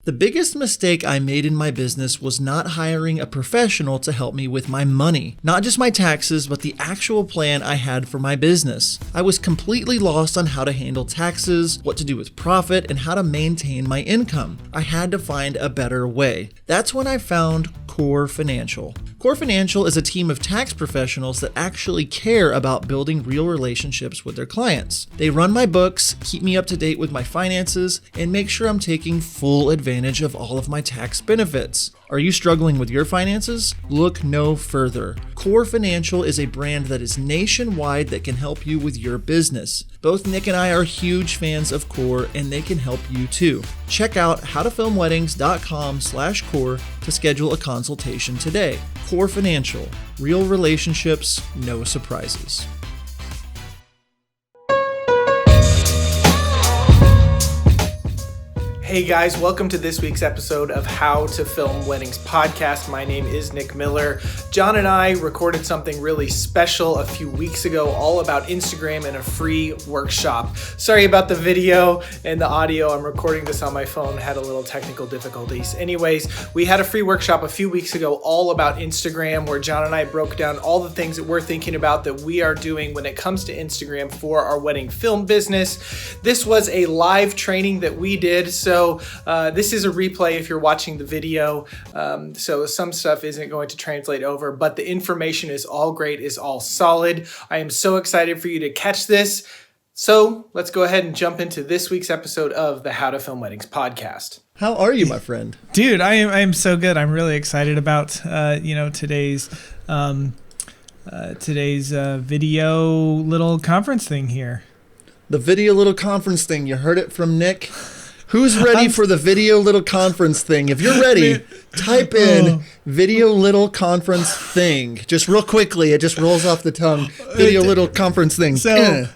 The biggest mistake I made in my business was not hiring a professional to help me with my money. Not just my taxes, but the actual plan I had for my business. I was completely lost on how to handle taxes, what to do with profit, and how to maintain my income. I had to find a better way. That's when I found Core Financial. Core Financial is a team of tax professionals that actually care about building real relationships with their clients. They run my books, keep me up to date with my finances, and make sure I'm taking full advantage of all of my tax benefits. Are you struggling with your finances? Look no further. Core Financial is a brand that is nationwide that can help you with your business. Both Nick and I are huge fans of Core, and they can help you too. Check out howtofilmweddings.com/core to schedule a consultation today. Core Financial, real relationships, no surprises. Hey guys, welcome to this week's episode of How to Film Weddings podcast. My name is Nick Miller. John and I recorded something really special a few weeks ago all about Instagram and a free workshop. Sorry about the video and the audio. I'm recording this on my phone, had a little technical difficulties. Anyways, we had a free workshop a few weeks ago all about Instagram where John and I broke down all the things that we're thinking about that we are doing when it comes to Instagram for our wedding film business. This was a live training that we did, so this is a replay if you're watching the video, so some stuff isn't going to translate over, but the information is all great, is all solid. I am so excited for you to catch this. So let's go ahead and jump into this week's episode of the How to Film Weddings podcast. How are you, my friend? Dude, I am so good. I'm really excited about today's video little conference thing here. The video little conference thing. You heard it from Nick. Who's ready for the video little conference thing? If you're ready, type in video little conference thing. Just real quickly, it just rolls off the tongue. Video little conference thing. So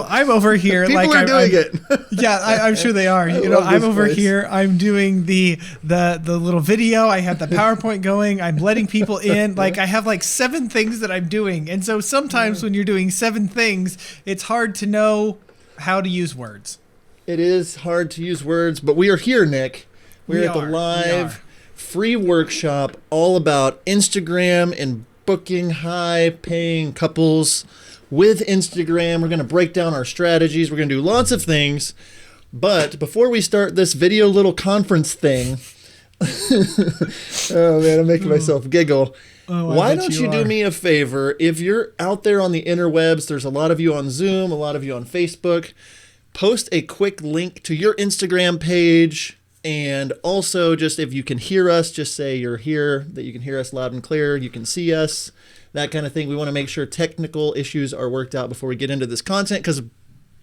I'm over here. People are doing it. Yeah, I'm sure they are. I'm over here. I'm doing the little video. I have the PowerPoint going. I'm letting people in. Like I have like 7 things that I'm doing. And so sometimes when you're doing 7 things, it's hard to know how to use words. It is hard to use words, but we are here, Nick. We're at the live free workshop all about Instagram and booking high-paying couples with Instagram. We're going to break down our strategies. We're going to do lots of things. But before we start this video little conference thing, oh man, I'm making myself giggle. Why don't you do me a favor? If you're out there on the interwebs, there's a lot of you on Zoom, a lot of you on Facebook. Post a quick link to your Instagram page, and also just if you can hear us, just say you're here, that you can hear us loud and clear, you can see us, that kind of thing. We want to make sure technical issues are worked out before we get into this content, because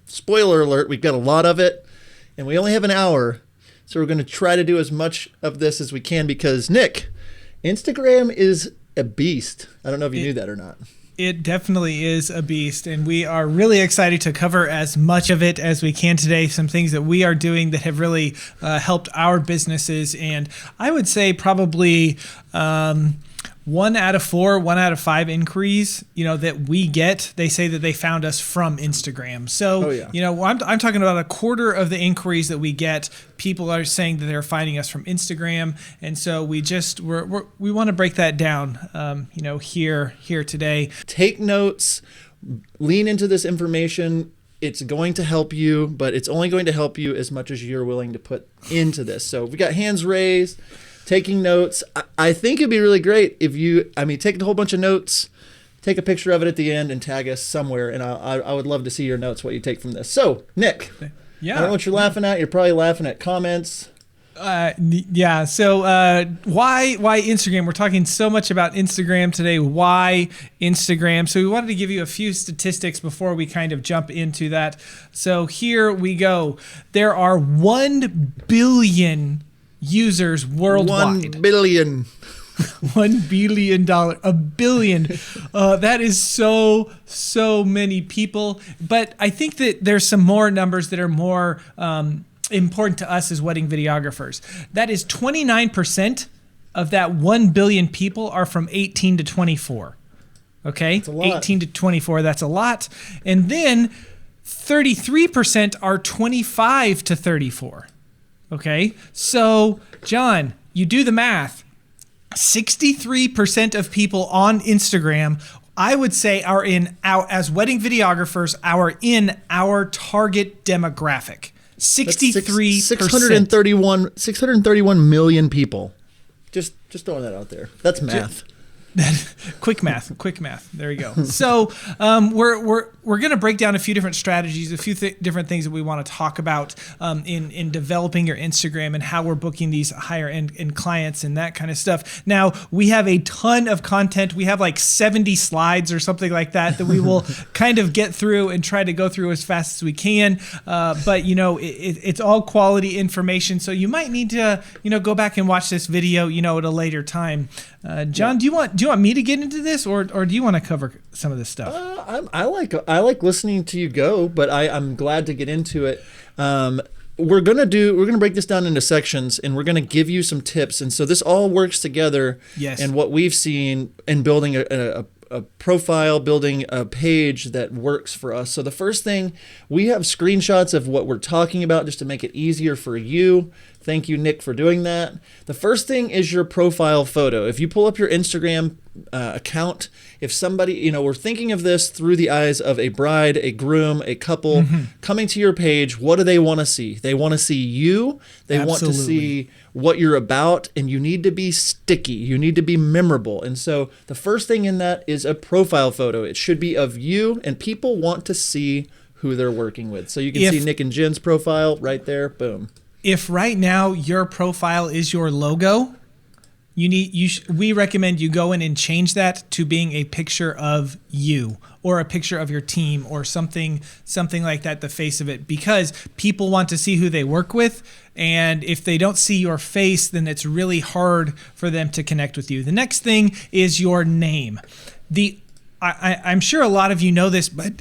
spoiler alert, we've got a lot of it, and we only have an hour, so we're going to try to do as much of this as we can, because Nick, Instagram is a beast. I don't know if you knew that or not. It definitely is a beast, and we are really excited to cover as much of it as we can today. Some things that we are doing that have really helped our businesses, and I would say probably 1 out of 4, 1 out of 5 inquiries, that we get, they say that they found us from Instagram. So, I'm talking about a quarter of the inquiries that we get. People are saying that they're finding us from Instagram. And so we want to break that down, here today. Take notes, lean into this information. It's going to help you, but it's only going to help you as much as you're willing to put into this. So we got hands raised. Taking notes. I think it'd be really great if you, take a whole bunch of notes, take a picture of it at the end and tag us somewhere. And I would love to see your notes, what you take from this. So, Nick, I don't know what you're laughing at. You're probably laughing at comments. So why Instagram? We're talking so much about Instagram today. Why Instagram? So we wanted to give you a few statistics before we kind of jump into that. So here we go. There are 1 billion users worldwide. 1 billion. $1 billion. A billion. That is so many people. But I think that there's some more numbers that are more important to us as wedding videographers. That is 29% of that 1 billion people are from 18 to 24. Okay? That's a lot. 18 to 24, that's a lot. And then 33% are 25 to 34. Okay. So, John, you do the math. 63% of people on Instagram, I would say, are as wedding videographers, are in our target demographic. 63%. 631 million people. Just throwing that out there. That's math. Quick math. There you go. So we're going to break down a few different strategies, a few different things that we want to talk about in developing your Instagram and how we're booking these higher end clients and that kind of stuff. Now, we have a ton of content. We have like 70 slides or something like that we will kind of get through and try to go through as fast as we can. But it's all quality information. So you might need to go back and watch this video at a later time. John, do you want me to get into this, or do you want to cover some of this stuff? I like listening to you go, but I'm glad to get into it. We're gonna break this down into sections, and we're gonna give you some tips, and so this all works together. Yes. And what we've seen in building a profile, building a page that works for us. So the first thing, we have screenshots of what we're talking about just to make it easier for you. Thank you, Nick, for doing that. The first thing is your profile photo. If you pull up your Instagram account, if somebody, we're thinking of this through the eyes of a bride, a groom, a couple coming to your page, what do they want to see? They want to see you. They want to see what you're about, and you need to be sticky. You need to be memorable. And so the first thing in that is a profile photo. It should be of you, and people want to see who they're working with. So you can see Nick and Jen's profile right there. Boom. If right now your profile is your logo, we recommend you go in and change that to being a picture of you or a picture of your team or something like that, the face of it, because people want to see who they work with. And if they don't see your face, then it's really hard for them to connect with you. The next thing is your name. I'm sure a lot of you know this, but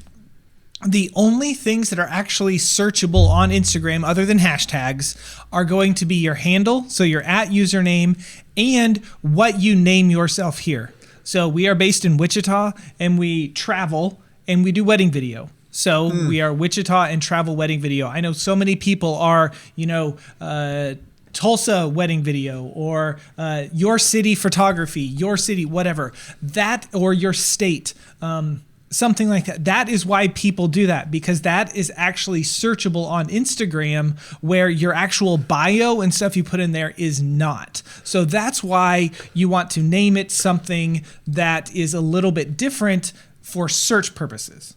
the only things that are actually searchable on Instagram other than hashtags are going to be your handle, so your @username, and what you name yourself here. So we are based in Wichita, and we travel, and we do wedding video. So we are Wichita and travel wedding video. I know so many people are, Tulsa wedding video, or your city photography, your city, whatever, that, or your state, something like that. That is why people do that, because that is actually searchable on Instagram, where your actual bio and stuff you put in there is not. So that's why you want to name it something that is a little bit different for search purposes.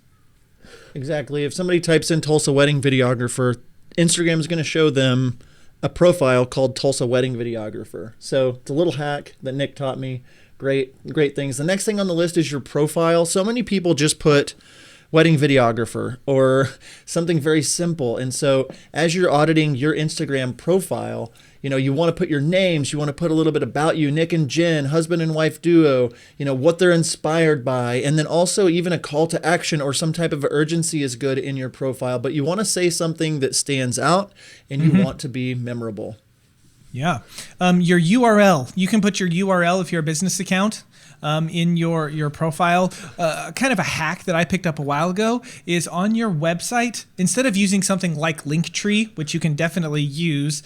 Exactly. If somebody types in Tulsa wedding videographer, Instagram is going to show them a profile called Tulsa wedding videographer. So it's a little hack that Nick taught me. Great things. The next thing on the list is your profile. So many people just put wedding videographer or something very simple. And so as you're auditing your Instagram profile, you want to put your names, you want to put a little bit about you, Nick and Jen, husband and wife duo, what they're inspired by. And then also even a call to action or some type of urgency is good in your profile, but you want to say something that stands out and you want to be memorable. Yeah. Your URL, you can put your URL if you're a business account in your profile. Kind of a hack that I picked up a while ago is on your website, instead of using something like Linktree, which you can definitely use,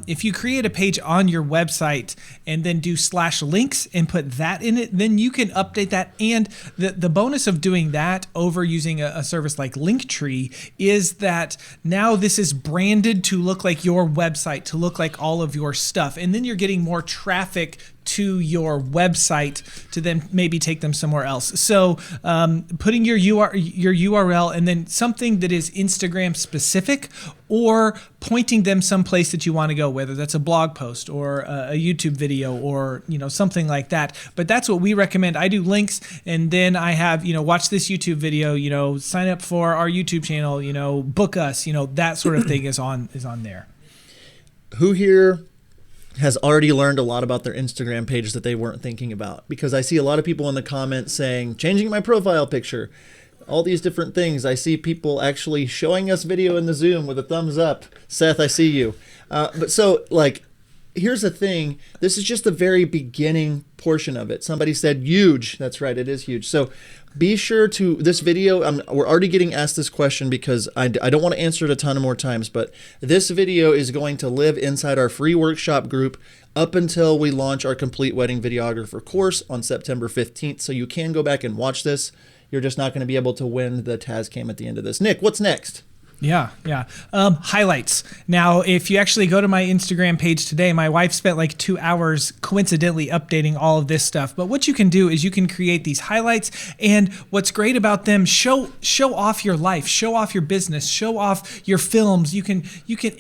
if you create a page on your website and then do /links and put that in it, then you can update that. And the bonus of doing that over using a service like Linktree is that now this is branded to look like your website, to look like all of your stuff. And then you're getting more traffic to your website to then maybe take them somewhere else. So putting your URL and then something that is Instagram specific, or pointing them someplace that you want to go, whether that's a blog post or a YouTube video or something like that. But that's what we recommend. I do links, and then I have watch this YouTube video, sign up for our YouTube channel, book us, that sort of thing is on there. Who here has already learned a lot about their Instagram page that they weren't thinking about? Because I see a lot of people in the comments saying, changing my profile picture, all these different things. I see people actually showing us video in the Zoom with a thumbs up. Seth, I see you. But so here's the thing. This is just the very beginning portion of it. Somebody said huge. That's right. It is huge. So be sure to this video. We're already getting asked this question because I don't want to answer it a ton of more times, but this video is going to live inside our free workshop group up until we launch our complete wedding videographer course on September 15th. So you can go back and watch this. You're just not going to be able to win the Tascam at the end of this. Nick, what's next? Yeah. Highlights. Now, if you actually go to my Instagram page today, my wife spent like 2 hours coincidentally updating all of this stuff. But what you can do is you can create these highlights. And what's great about them, show off your life, show off your business, show off your films. You can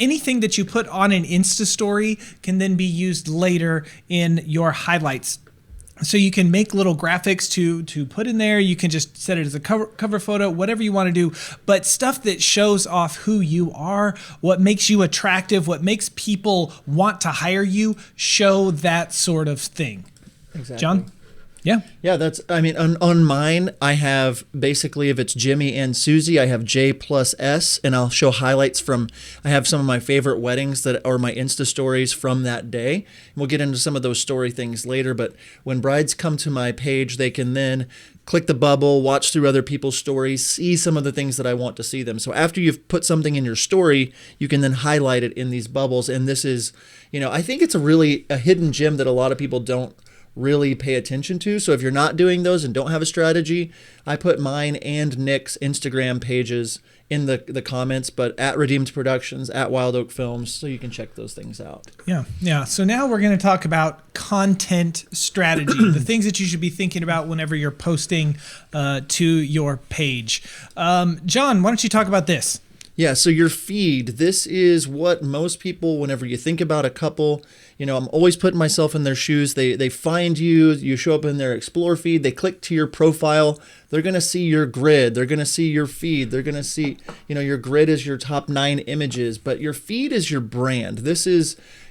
anything that you put on an Insta story can then be used later in your highlights. So you can make little graphics to put in there. You can just set it as a cover photo, whatever you want to do. But stuff that shows off who you are, what makes you attractive, what makes people want to hire you, show that sort of thing. Exactly. John? Yeah. Yeah, on mine, I have basically, if it's Jimmy and Susie, I have J plus S, and I'll show highlights I have some of my favorite weddings that are my Insta stories from that day. And we'll get into some of those story things later, but when brides come to my page, they can then click the bubble, watch through other people's stories, see some of the things that I want to see them. So after you've put something in your story, you can then highlight it in these bubbles. And this is, I think it's a hidden gem that a lot of people don't really pay attention to. So if you're not doing those and don't have a strategy, I put mine and Nick's Instagram pages in the comments, but at Redeemed Productions, at Wild Oak Films, so you can check those things out. Yeah. So now we're going to talk about content strategy, the things that you should be thinking about whenever you're posting to your page. John, why don't you talk about this? Yeah, so your feed, this is what most people, whenever you think about a couple, I'm always putting myself in their shoes. They find you, you show up in their Explore feed, they click to your profile, they're going to see your grid, they're going to see your feed, they're going to see, your grid is your top 9 images, but your feed is your brand.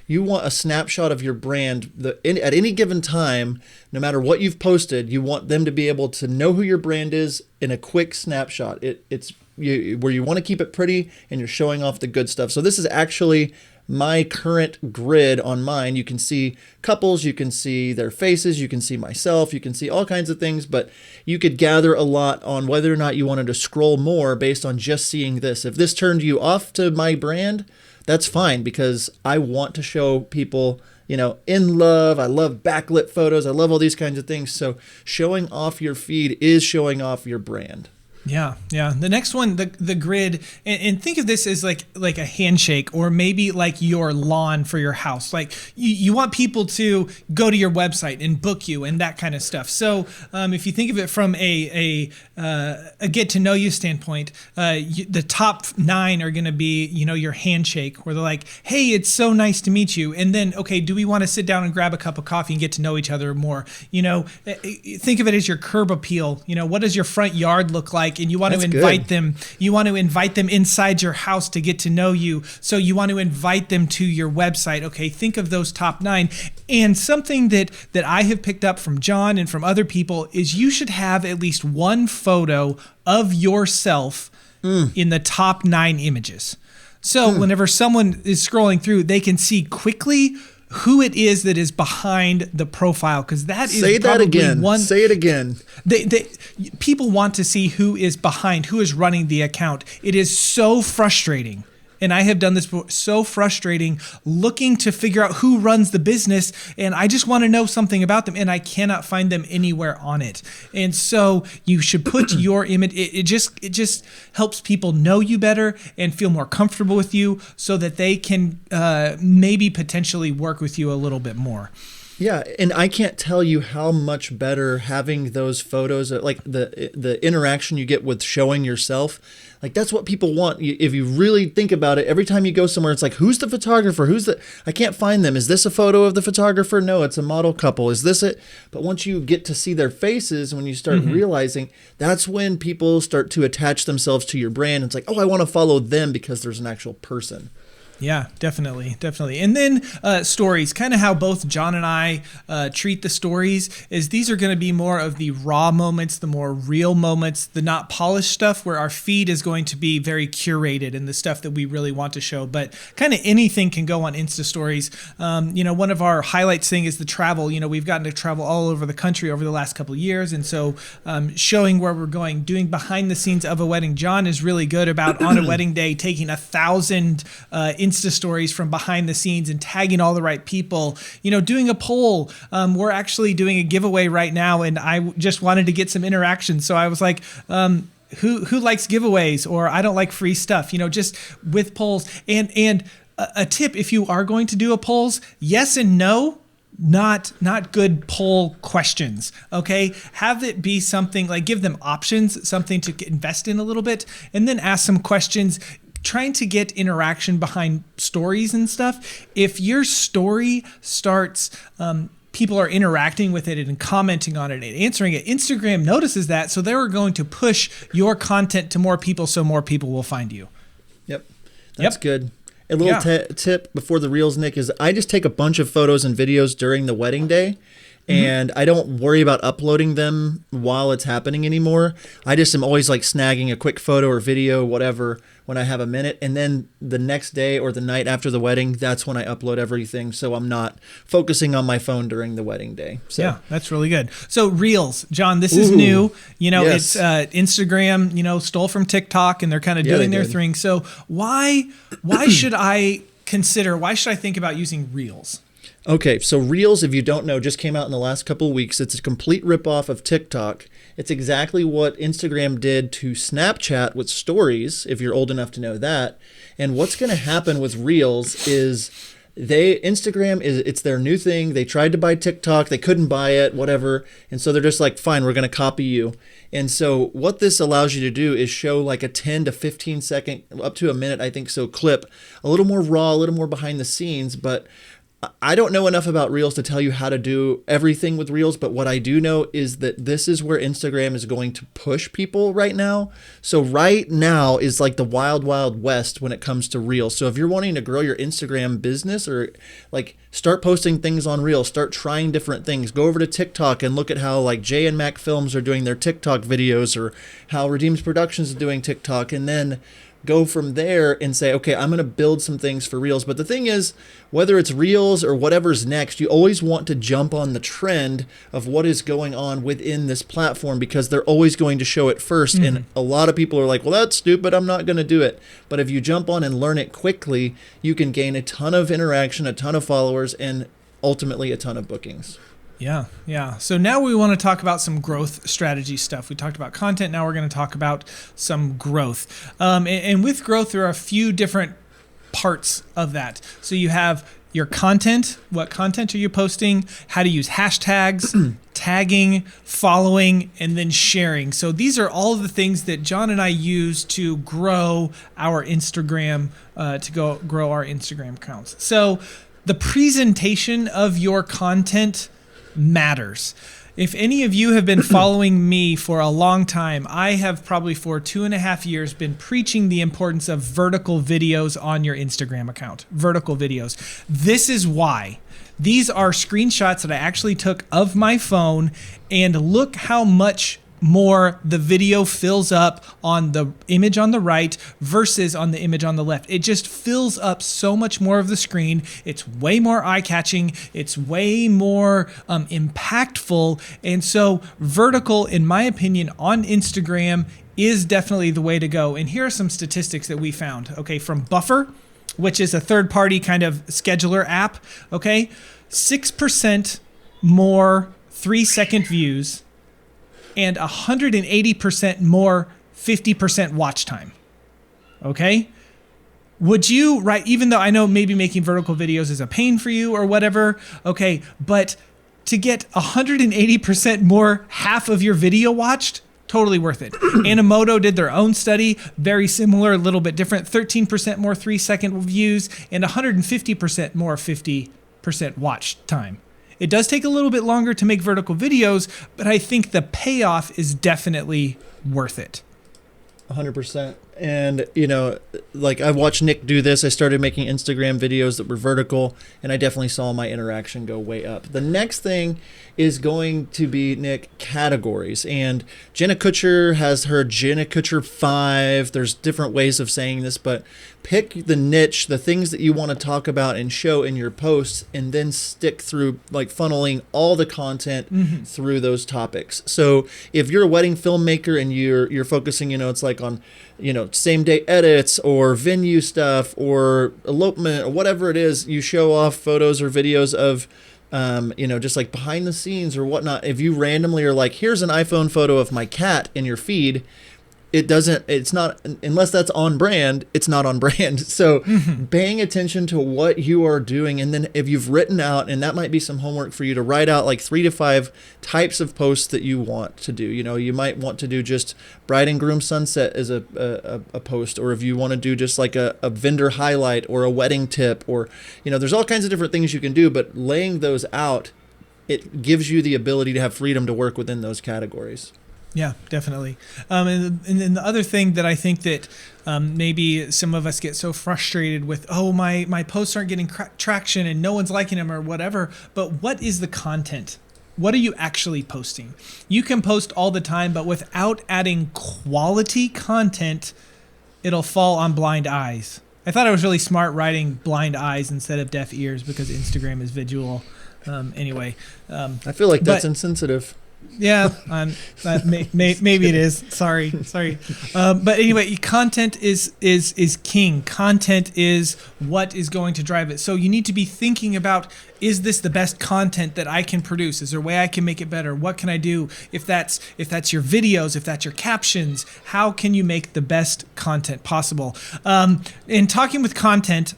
You want a snapshot of your brand at any given time, no matter what you've posted, you want them to be able to know who your brand is in a quick snapshot. It's where you want to keep it pretty and you're showing off the good stuff. So this is actually my current grid on mine. You can see couples, you can see their faces, you can see myself, you can see all kinds of things, but you could gather a lot on whether or not you wanted to scroll more based on just seeing this. If this turned you off to my brand, that's fine, because I want to show people, in love. I love backlit photos. I love all these kinds of things. So showing off your feed is showing off your brand. Yeah. The next one, the grid, and think of this as like a handshake, or maybe like your lawn for your house. Like you want people to go to your website and book you and that kind of stuff. So if you think of it from a get to know you standpoint, the top 9 are going to be your handshake, where they're like, hey, it's so nice to meet you, and then okay, do we want to sit down and grab a cup of coffee and get to know each other more? Think of it as your curb appeal. What does your front yard look like? And you want to invite them. You want to invite them inside your house to get to know you. So you want to invite them to your website. Okay, think of those top 9. And something that I have picked up from John and from other people is you should have at least one photo of yourself in the top 9 images. So whenever someone is scrolling through, they can see quickly who it is that is behind the profile, because that is Say it again. People want to see who is behind, who is running the account. It is so frustrating. And I have done this before, so frustrating, looking to figure out who runs the business, and I just want to know something about them, and I cannot find them anywhere on it. And so you should put your image. It just helps people know you better and feel more comfortable with you, so that they can maybe potentially work with you a little bit more. Yeah, and I can't tell you how much better having those photos, like the interaction you get with showing yourself. Like, that's what people want. If you really think about it, every time you go somewhere, it's like, who's the photographer? I can't find them. Is this a photo of the photographer? No, it's a model couple. Is this it? But once you get to see their faces, when you start realizing, that's when people start to attach themselves to your brand. It's like, oh, I want to follow them because there's an actual person. Yeah, definitely. And then stories, kind of how both John and I treat the stories is these are going to be more of the raw moments, the more real moments, the not polished stuff where our feed is going to be very curated and the stuff that we really want to show. But kind of anything can go on Insta stories. One of our highlights thing is the travel. We've gotten to travel all over the country over the last couple of years. And so showing where we're going, doing behind the scenes of a wedding. John is really good about on a wedding day taking 1,000 Insta stories from behind the scenes and tagging all the right people, doing a poll. We're actually doing a giveaway right now, and I just wanted to get some interaction. So I was like, who likes giveaways, or I don't like free stuff, just with polls. And a tip, if you are going to do a polls, yes and no, not good poll questions. Okay. Have it be something like, give them options, something to invest in a little bit, and then ask some questions, trying to get interaction behind stories and stuff. If your story starts, people are interacting with it and commenting on it and answering it, Instagram notices that. So they're going to push your content to more people, so more people will find you. Yep. That's good. A little tip before the reels, Nick, is I just take a bunch of photos and videos during the wedding day. And I don't worry about uploading them while it's happening anymore. I just am always like snagging a quick photo or video, whatever, when I have a minute. And then the next day or the night after the wedding, that's when I upload everything. So I'm not focusing on my phone during the wedding day. So. Yeah, that's really good. So Reels, John, this is new. Yes. It's Instagram, stole from TikTok, and they're kind of doing their thing. So why should I think about using Reels? Okay, so Reels, if you don't know, just came out in the last couple of weeks. It's a complete ripoff of TikTok. It's exactly what Instagram did to Snapchat with Stories, if you're old enough to know that. And what's going to happen with Reels is it's their new thing. They tried to buy TikTok. They couldn't buy it, whatever. And so they're just like, fine, we're going to copy you. And so what this allows you to do is show like a 10 to 15 second, up to a minute, I think so, clip, a little more raw, a little more behind the scenes, but I don't know enough about Reels to tell you how to do everything with Reels, but what I do know is that this is where Instagram is going to push people right now. So right now is like the wild, wild west when it comes to Reels. So if you're wanting to grow your Instagram business or like start posting things on Reels, start trying different things, go over to TikTok and look at how like Jay and Mac Films are doing their TikTok videos or how Redeems Productions is doing TikTok, and then go from there and say, okay, I'm going to build some things for Reels. But the thing is, whether it's Reels or whatever's next, you always want to jump on the trend of what is going on within this platform because they're always going to show it first. And a lot of people are like, well, that's stupid, I'm not going to do it. But if you jump on and learn it quickly, you can gain a ton of interaction, a ton of followers, and ultimately a ton of bookings. Yeah. So now we want to talk about some growth strategy stuff. We talked about content. Now we're going to talk about some growth. And with growth, there are a few different parts of that. So you have your content. What content are you posting? How to use hashtags, tagging, following, and then sharing. So these are all of the things that John and I use to grow our Instagram, grow our Instagram accounts. So the presentation of your content matters. If any of you have been following me for a long time, I have probably for 2.5 years been preaching the importance of vertical videos on your Instagram account. Vertical videos. This is why. These are screenshots that I actually took of my phone, and look how much more the video fills up on the image on the right versus on the image on the left. It just fills up so much more of the screen. It's way more eye-catching. It's way more impactful. And so vertical, in my opinion, on Instagram is definitely the way to go. And here are some statistics that we found, okay, from Buffer, which is a third-party kind of scheduler app, okay? 6% more 3-second views and 180% more 50% watch time. Okay? Would you, right, even though I know maybe making vertical videos is a pain for you or whatever, okay, but to get 180% more half of your video watched, totally worth it. Animoto did their own study, very similar, a little bit different, 13% more 3-second views and 150% more 50% watch time. It does take a little bit longer to make vertical videos, but I think the payoff is definitely worth it. 100%. And, like I watched Nick do this. I started making Instagram videos that were vertical, and I definitely saw my interaction go way up. The next thing is going to be, Nick, categories. And Jenna Kutcher has her Jenna Kutcher 5. There's different ways of saying this, but pick the niche, the things that you want to talk about and show in your posts, and then stick through, like, funneling all the content through those topics. So if you're a wedding filmmaker and you're focusing, it's like on, same day edits or venue stuff or elopement or whatever it is, you show off photos or videos of, just like behind the scenes or whatnot. If you randomly are like, here's an iPhone photo of my cat in your feed, it's not, unless that's on brand, it's not on brand. So paying attention to what you are doing. And then if you've written out, and that might be some homework for you to write out like 3 to 5 types of posts that you want to do. You might want to do just bride and groom sunset as a post, or if you want to do just like a vendor highlight or a wedding tip, or, there's all kinds of different things you can do, but laying those out, it gives you the ability to have freedom to work within those categories. Yeah, definitely. And then the other thing that I think that maybe some of us get so frustrated with, my posts aren't getting traction and no one's liking them or whatever, but what is the content? What are you actually posting? You can post all the time, but without adding quality content, it'll fall on blind eyes. I thought I was really smart writing blind eyes instead of deaf ears because Instagram is visual. Anyway. I feel like that's insensitive. Yeah, maybe it is. Sorry. But anyway, content is king. Content is what is going to drive it. So you need to be thinking about, is this the best content that I can produce? Is there a way I can make it better? What can I do? If that's your videos, if that's your captions, how can you make the best content possible? In talking with content,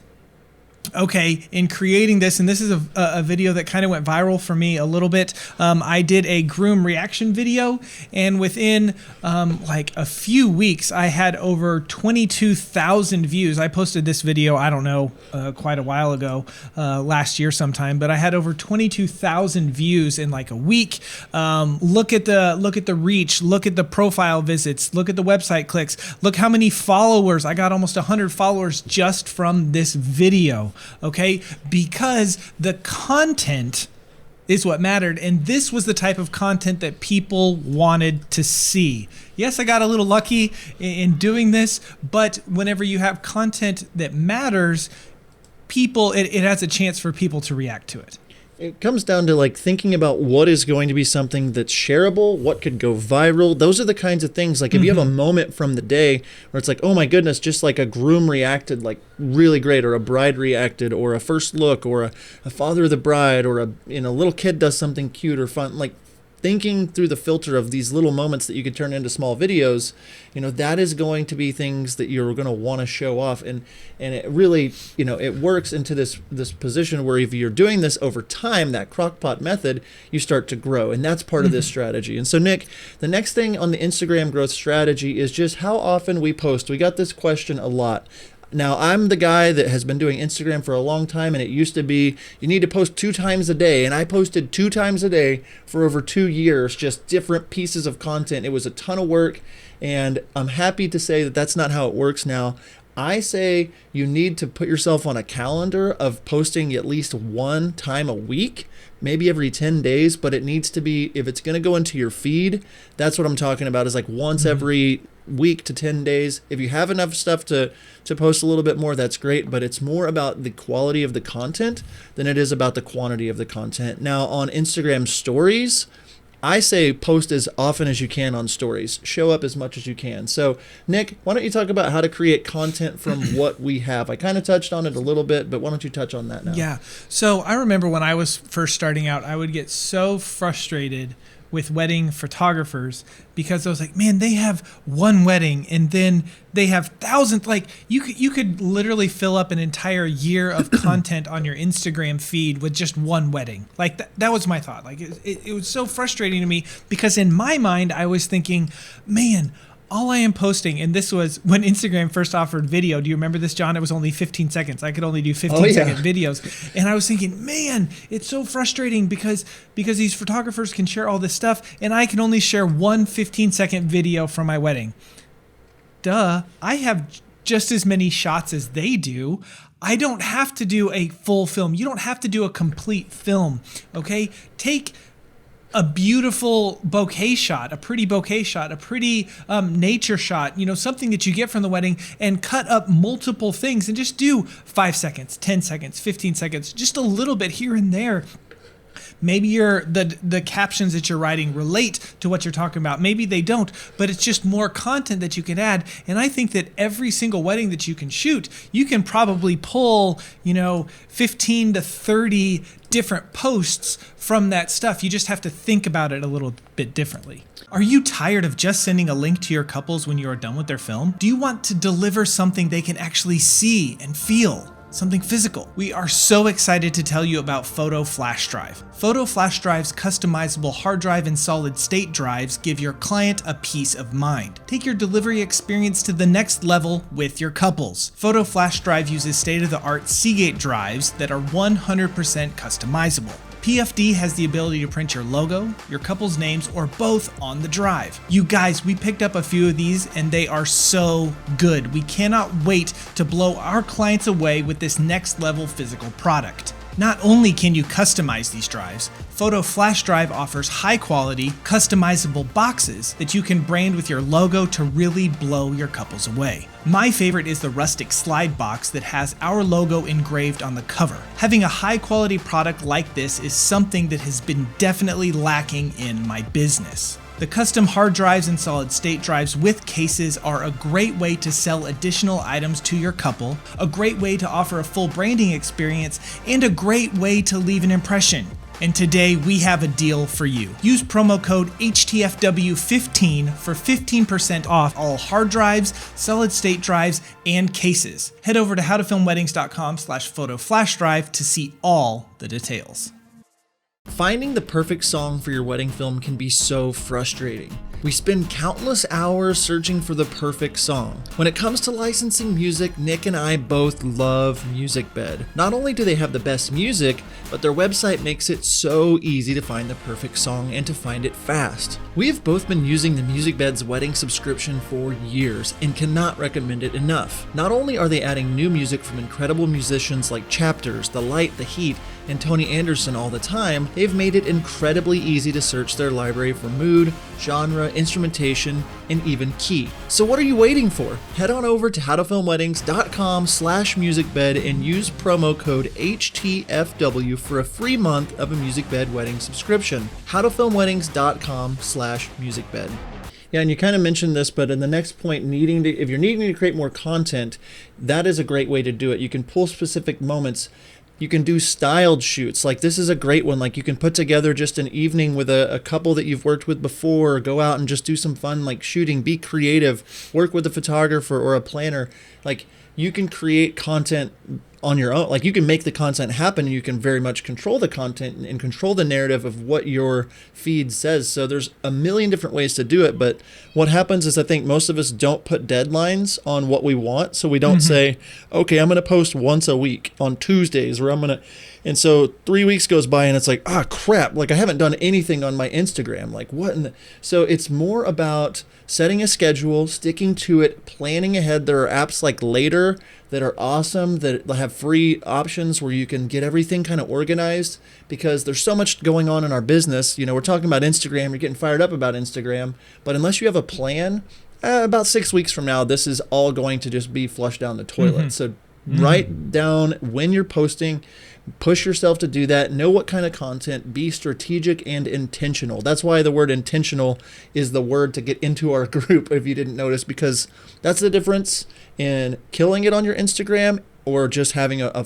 okay, in creating this, and this is a video that kind of went viral for me a little bit. I did a groom reaction video, and within like a few weeks, I had over 22,000 views. I posted this video, I don't know, quite a while ago, last year sometime, but I had over 22,000 views in like a week. Look at the reach, look at the profile visits, look at the website clicks, look how many followers. I got almost 100 followers just from this video. Okay, because the content is what mattered, and this was the type of content that people wanted to see. Yes, I got a little lucky in doing this, but whenever you have content that matters, it has a chance for people to react to it. It comes down to like thinking about what is going to be something that's shareable, what could go viral. Those are the kinds of things, like if you have a moment from the day where it's like, oh my goodness, just like a groom reacted like really great, or a bride reacted, or a first look, or a father of the bride, or a little kid does something cute or fun, like thinking through the filter of these little moments that you could turn into small videos, that is going to be things that you're going to want to show off. And it really, it works into this position where if you're doing this over time, that crockpot method, you start to grow. And that's part of this strategy. And so, Nick, the next thing on the Instagram growth strategy is just how often we post. We got this question a lot. Now, I'm the guy that has been doing Instagram for a long time, and it used to be you need to post 2 times a day, and I posted 2 times a day for over 2 years, just different pieces of content. It was a ton of work, and I'm happy to say that that's not how it works now. I say you need to put yourself on a calendar of posting at least 1 time a week, maybe every 10 days, but it needs to be, if it's going to go into your feed, that's what I'm talking about, is like once every week to 10 days. If you have enough stuff to post a little bit more, that's great, but it's more about the quality of the content than it is about the quantity of the content. Now, on Instagram stories, I say post as often as you can on stories. Show up as much as you can. So, Nick, why don't you talk about how to create content from what we have? I kind of touched on it a little bit, but why don't you touch on that now? Yeah. So I remember when I was first starting out, I would get so frustrated with wedding photographers because I was like, man, they have one wedding and then they have thousands. Like you could literally fill up an entire year of content on your Instagram feed with just one wedding. Like that was my thought. Like it was so frustrating to me because in my mind I was thinking, man, all I am posting, and this was when Instagram first offered video. Do you remember this, John? It was only 15 seconds. I could only do 15-second videos. And I was thinking, man, it's so frustrating because these photographers can share all this stuff, and I can only share one 15-second video from my wedding. duh, I have just as many shots as they do. I don't have to do a full film. You don't have to do a complete film, okay? Take a beautiful bouquet shot, a pretty bouquet shot, a pretty nature shot, something that you get from the wedding, and cut up multiple things and just do 5 seconds, 10 seconds, 15 seconds, just a little bit here and there. Maybe the captions that you're writing relate to what you're talking about. Maybe they don't, but it's just more content that you can add. And I think that every single wedding that you can shoot, you can probably pull, 15 to 30 different posts from that stuff. You just have to think about it a little bit differently. Are you tired of just sending a link to your couples when you are done with their film? Do you want to deliver something they can actually see and feel? Something physical? We are so excited to tell you about Photo Flash Drive. Photo Flash Drive's customizable hard drive and solid state drives give your client a peace of mind. Take your delivery experience to the next level with your couples. Photo Flash Drive uses state-of-the-art Seagate drives that are 100% customizable. PFD has the ability to print your logo, your couple's names, or both on the drive. You guys, we picked up a few of these and they are so good. We cannot wait to blow our clients away with this next level physical product. Not only can you customize these drives, Photo Flash Drive offers high quality, customizable boxes that you can brand with your logo to really blow your couples away. My favorite is the rustic slide box that has our logo engraved on the cover. Having a high quality product like this is something that has been definitely lacking in my business. The custom hard drives and solid state drives with cases are a great way to sell additional items to your couple, a great way to offer a full branding experience, and a great way to leave an impression. And today we have a deal for you. Use promo code HTFW15 for 15% off all hard drives, solid state drives, and cases. Head over to howtofilmweddings.com/photoflashdrive to see all the details. Finding the perfect song for your wedding film can be so frustrating. We spend countless hours searching for the perfect song. When it comes to licensing music, Nick and I both love MusicBed. Not only do they have the best music, but their website makes it so easy to find the perfect song and to find it fast. We have both been using the MusicBed's wedding subscription for years and cannot recommend it enough. Not only are they adding new music from incredible musicians like Chapters, The Light, The Heat, and Tony Anderson all the time, they've made it incredibly easy to search their library for mood, genre, instrumentation, and even key. So what are you waiting for? Head on over to howtofilmweddings.com/musicbed and use promo code HTFW for a free month of a MusicBed wedding subscription. howtofilmweddings.com/musicbed. Yeah, and you kind of mentioned this, but in the next point, if you're needing to create more content, that is a great way to do it. You can pull specific moments. You can do styled shoots. Like this is a great one. Like you can put together just an evening with a couple that you've worked with before, or go out and just do some fun like shooting, be creative, work with a photographer or a planner. Like you can create content on your own. Like you can make the content happen, and you can very much control the content and control the narrative of what your feed says. So there's a million different ways to do it, but what happens is I think most of us don't put deadlines on what we want. So we don't say, okay, I'm going to post once a week on Tuesdays, or and so 3 weeks goes by and it's like, crap, like I haven't done anything on my Instagram. Like what so it's more about setting a schedule, sticking to it, planning ahead. There are apps like Later that are awesome, that have free options where you can get everything kind of organized, because there's so much going on in our business. You know, we're talking about Instagram, you're getting fired up about Instagram, but unless you have a plan, about 6 weeks from now, this is all going to just be flushed down the toilet. So write down when you're posting, push yourself to do that, know what kind of content, be strategic and intentional. That's why the word intentional is the word to get into our group, if you didn't notice, because that's the difference in killing it on your Instagram or just having a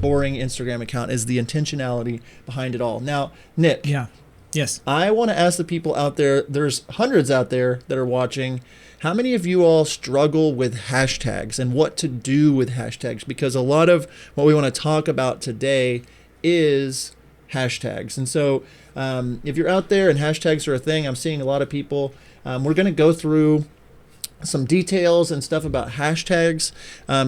boring Instagram account, is the intentionality behind it all. Now, Nick. Yeah. Yes. I want to ask the people out there, there's hundreds out there that are watching, how many of you all struggle with hashtags and what to do with hashtags? Because a lot of what we want to talk about today is hashtags. And so if you're out there and hashtags are a thing, I'm seeing a lot of people, we're going to go through some details and stuff about hashtags.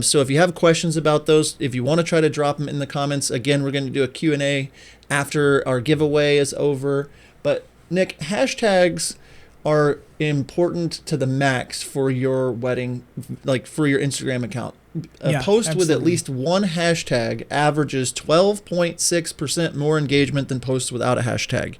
So if you have questions about those, if you want to try to drop them in the comments, again, we're going to do a Q&A after our giveaway is over. But Nick, hashtags are important to the max for your wedding, like for your Instagram account. A post with at least one hashtag averages 12.6% more engagement than posts without a hashtag.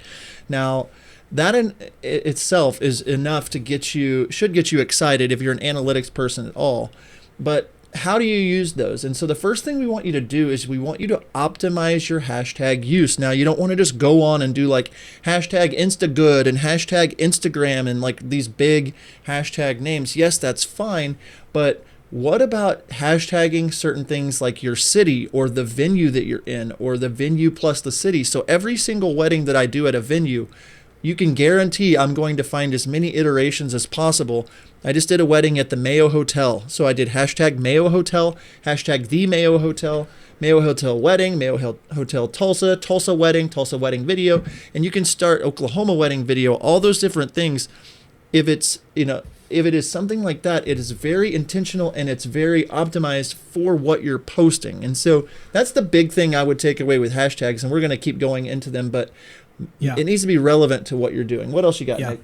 Now, that in itself is enough to should get you excited if you're an analytics person at all. But how do you use those? And so the first thing we want you to do is we want you to optimize your hashtag use. Now, you don't want to just go on and do like hashtag Instagood and hashtag Instagram and like these big hashtag names. Yes, that's fine. But what about hashtagging certain things like your city or the venue that you're in or the venue plus the city? So every single wedding that I do at a venue, you can guarantee I'm going to find as many iterations as possible. I just did a wedding at the Mayo Hotel. So I did hashtag Mayo Hotel, hashtag the Mayo Hotel, Mayo Hotel wedding, Mayo Hotel Tulsa, Tulsa wedding video. And you can start Oklahoma wedding video, all those different things. If it is something like that, it is very intentional and it's very optimized for what you're posting. And so that's the big thing I would take away with hashtags. And we're going to keep going into them, but it needs to be relevant to what you're doing. What else you got, Mike?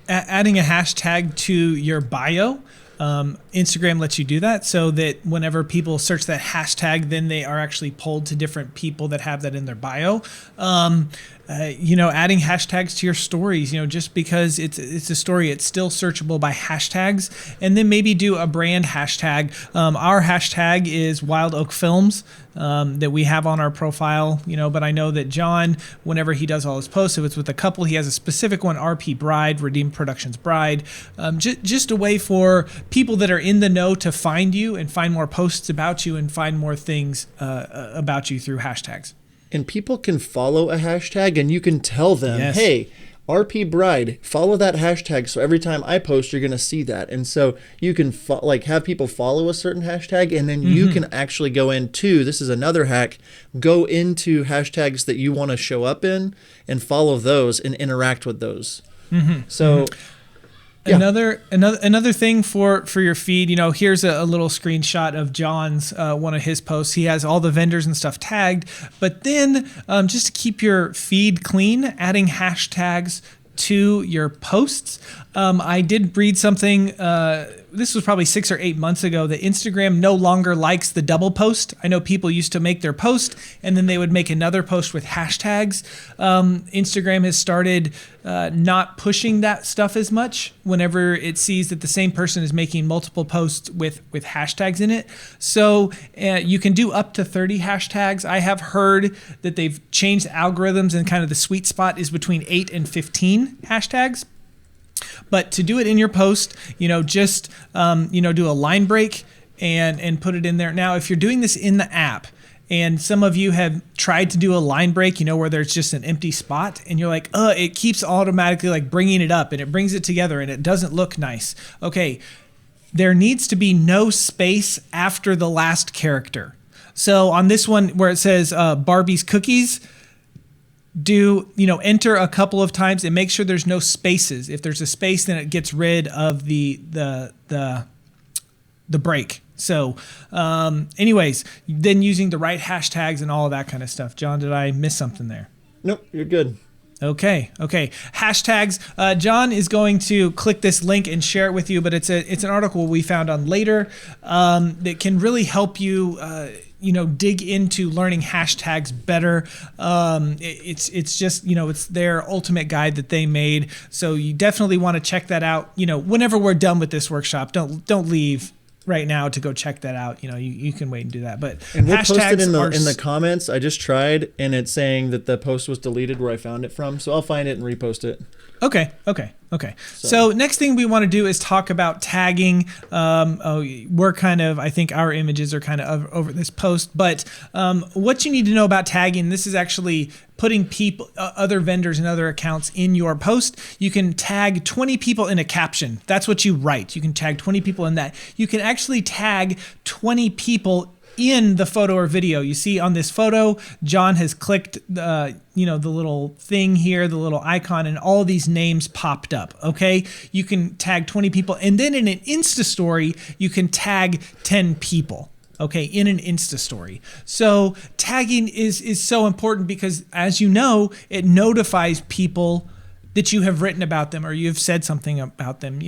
Adding a hashtag to your bio. Instagram lets you do that so that whenever people search that hashtag, then they are actually pulled to different people that have that in their bio. Adding hashtags to your stories, just because it's a story, it's still searchable by hashtags. And then maybe do a brand hashtag. Our hashtag is Wild Oak Films that we have on our profile, but I know that John, whenever he does all his posts, if it's with a couple, he has a specific one, RP Bride, Redeemed Productions Bride. Just a way for people that are in the know to find you and find more posts about you and find more things about you through hashtags. And people can follow a hashtag and you can tell them, hey, RP Bride, follow that hashtag. So every time I post, you're going to see that. And so you can have people follow a certain hashtag and then you can actually go into, this is another hack, go into hashtags that you want to show up in and follow those and interact with those. So Another thing for your feed, here's a little screenshot of John's one of his posts. He has all the vendors and stuff tagged, but then just to keep your feed clean, adding hashtags to your posts. I did read something, this was probably 6 or 8 months ago, that Instagram no longer likes the double post. I know people used to make their post and then they would make another post with hashtags. Instagram has started not pushing that stuff as much whenever it sees that the same person is making multiple posts with hashtags in it. So you can do up to 30 hashtags. I have heard that they've changed algorithms and kind of the sweet spot is between 8 and 15 hashtags. But to do it in your post, just do a line break and put it in there. Now, if you're doing this in the app, and some of you have tried to do a line break, where there's just an empty spot, and you're like, it keeps automatically like bringing it up, and it brings it together, and it doesn't look nice. Okay, there needs to be no space after the last character. So on this one where it says Barbie's Cookies, enter a couple of times and make sure there's no spaces. If there's a space, then it gets rid of the break. So anyways, then using the right hashtags and all of that kind of stuff. John, did I miss something there? Nope, you're good. Okay. Hashtags. John is going to click this link and share it with you, but it's an article we found on Later that can really help you dig into learning hashtags better. It's just, it's their ultimate guide that they made. So you definitely want to check that out. Whenever we're done with this workshop, don't leave right now to go check that out. You can wait and do that. But and we'll post it in the comments. I just tried and it's saying that the post was deleted where I found it from. So I'll find it and repost it. Okay. So next thing we want to do is talk about tagging. We're kind of, I think our images are kind of over this post, but what you need to know about tagging, this is actually putting people, other vendors and other accounts in your post. You can tag 20 people in a caption. That's what you write. You can tag 20 people in that. You can actually tag 20 people in the photo or video. You see on this photo, John has clicked the little thing here, the little icon, and all these names popped up. Okay, you can tag 20 people, and then in an Insta story, you can tag 10 people. Okay, in an Insta story. So tagging is so important because, as you know, it notifies people that you have written about them or you have said something about them.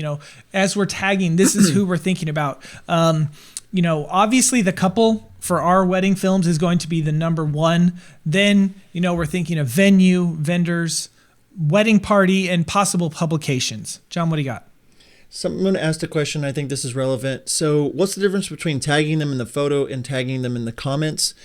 As we're tagging, this is who we're thinking about. Obviously the couple for our wedding films is going to be the number one. Then, we're thinking of venue, vendors, wedding party, and possible publications. John, what do you got? Someone asked a question. I think this is relevant. So what's the difference between tagging them in the photo and tagging them in the comments?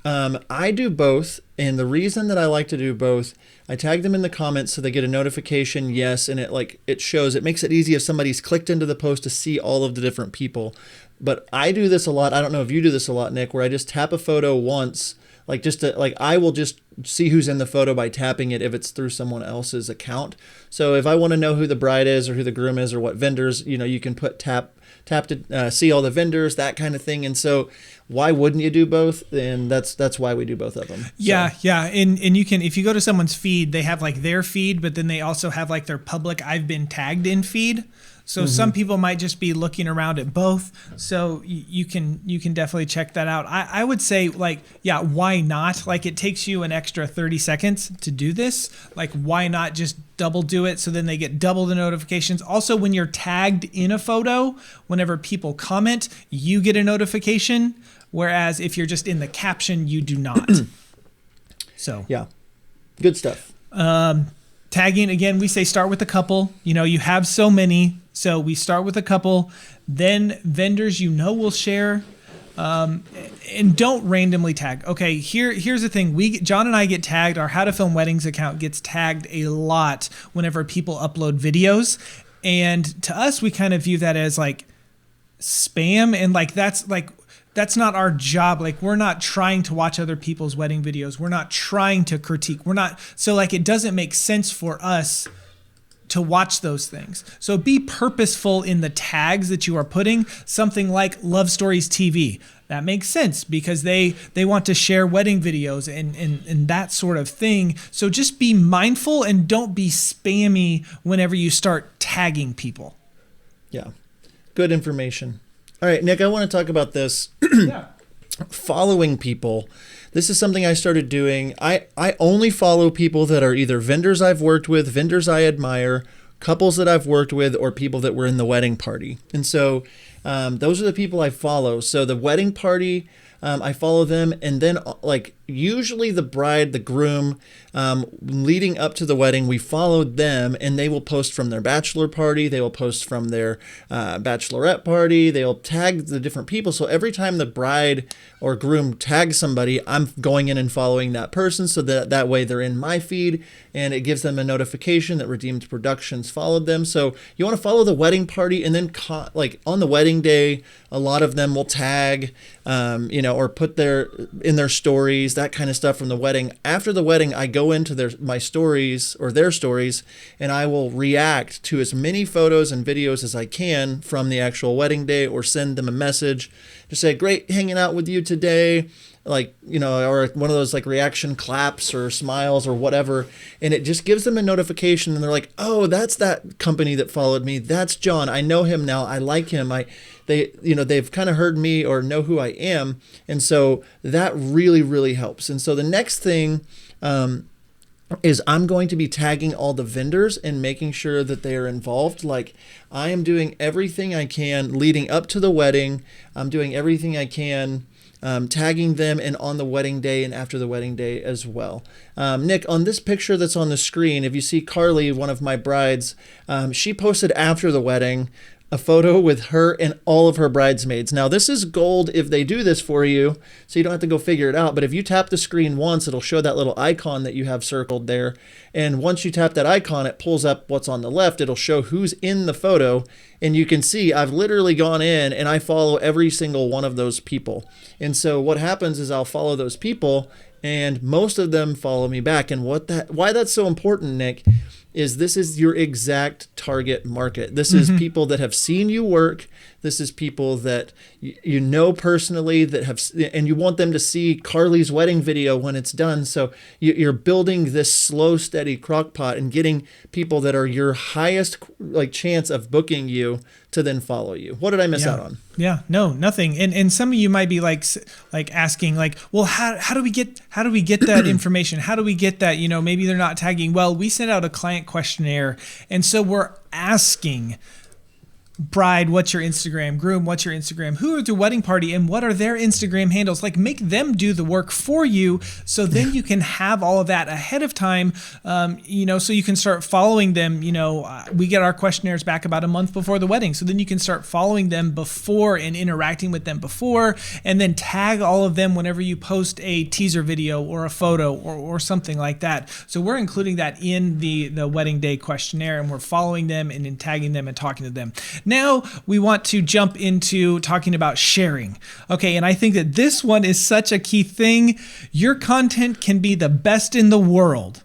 I do both. And the reason that I like to do both, I tag them in the comments so they get a notification, yes, and it makes it easy if somebody's clicked into the post to see all of the different people. But I do this a lot. I don't know if you do this a lot, Nick, where I just tap a photo once, I will just see who's in the photo by tapping it if it's through someone else's account. So if I want to know who the bride is or who the groom is or what vendors, you can put tap to see all the vendors, that kind of thing. And so why wouldn't you do both? And that's why we do both of them. Yeah. And you can, if you go to someone's feed, they have their feed, but then they also have their public I've been tagged in feed. So some people might just be looking around at both. So you can definitely check that out. I would say why not? It takes you an extra 30 seconds to do this. Why not just double do it so then they get double the notifications? Also, when you're tagged in a photo, whenever people comment, you get a notification. Whereas if you're just in the caption, you do not. So yeah, good stuff. Tagging, again, we say start with a couple. You have so many. So we start with a couple, then vendors will share, and don't randomly tag. Okay, here's the thing. John and I get tagged. Our How to Film Weddings account gets tagged a lot whenever people upload videos. And to us, we kind of view that as spam. And that's not our job. We're not trying to watch other people's wedding videos. We're not trying to critique. It doesn't make sense for us to watch those things. So be purposeful in the tags that you are putting. Something like Love Stories TV. That makes sense because they want to share wedding videos and that sort of thing. So just be mindful and don't be spammy whenever you start tagging people. Yeah. Good information. All right, Nick, I want to talk about this. Yeah. Following people. This is something I started doing. I only follow people that are either vendors I've worked with, vendors I admire, couples that I've worked with, or people that were in the wedding party. And so those are the people I follow. So the wedding party, I follow them. And then usually the bride, the groom, leading up to the wedding, we followed them and they will post from their bachelor party. They will post from their bachelorette party. They'll tag the different people. So every time the bride or groom tags somebody, I'm going in and following that person so that way they're in my feed and it gives them a notification that Redeemed Productions followed them. So you want to follow the wedding party and then on the wedding day, a lot of them will tag, or put in their stories, that kind of stuff from the wedding. After the wedding, I go into my stories or their stories, and I will react to as many photos and videos as I can from the actual wedding day, or send them a message to say, great hanging out with you today. Or one of those reaction claps or smiles or whatever. And it just gives them a notification and they're like, oh, that's that company that followed me. That's John. I know him now. I like him. They've kind of heard me or know who I am. And so that really, really helps. And so the next thing is I'm going to be tagging all the vendors and making sure that they are involved. I am doing everything I can leading up to the wedding. I'm doing everything I can tagging them and on the wedding day and after the wedding day as well. Nick, on this picture that's on the screen, if you see Carly, one of my brides, she posted after the wedding a photo with her and all of her bridesmaids. Now, this is gold if they do this for you, so you don't have to go figure it out. But if you tap the screen once, it'll show that little icon that you have circled there. And once you tap that icon, it pulls up what's on the left. It'll show who's in the photo. And you can see I've literally gone in and I follow every single one of those people. And so what happens is I'll follow those people and most of them follow me back. And why that's so important, Nick, is this is your exact target market. This is people that have seen you work. This is people that you know personally that have, and you want them to see Carly's wedding video when it's done. So you're building this slow, steady crock pot and getting people that are your highest like chance of booking you to then follow you. What did I miss out on? Yeah, no, nothing. And some of you might be like asking like, well, how do we get that information? How do we get that? Maybe they're not tagging. Well, we sent out a client questionnaire. And so we're asking bride, what's your Instagram? Groom, what's your Instagram? Who is your wedding party and what are their Instagram handles? Like make them do the work for you. So then you can have all of that ahead of time, so you can start following them. We get our questionnaires back about a month before the wedding. So then you can start following them before and interacting with them before, and then tag all of them whenever you post a teaser video or a photo or something like that. So we're including that in the wedding day questionnaire, and we're following them and then tagging them and talking to them. Now we want to jump into talking about sharing. Okay, and I think that this one is such a key thing. Your content can be the best in the world,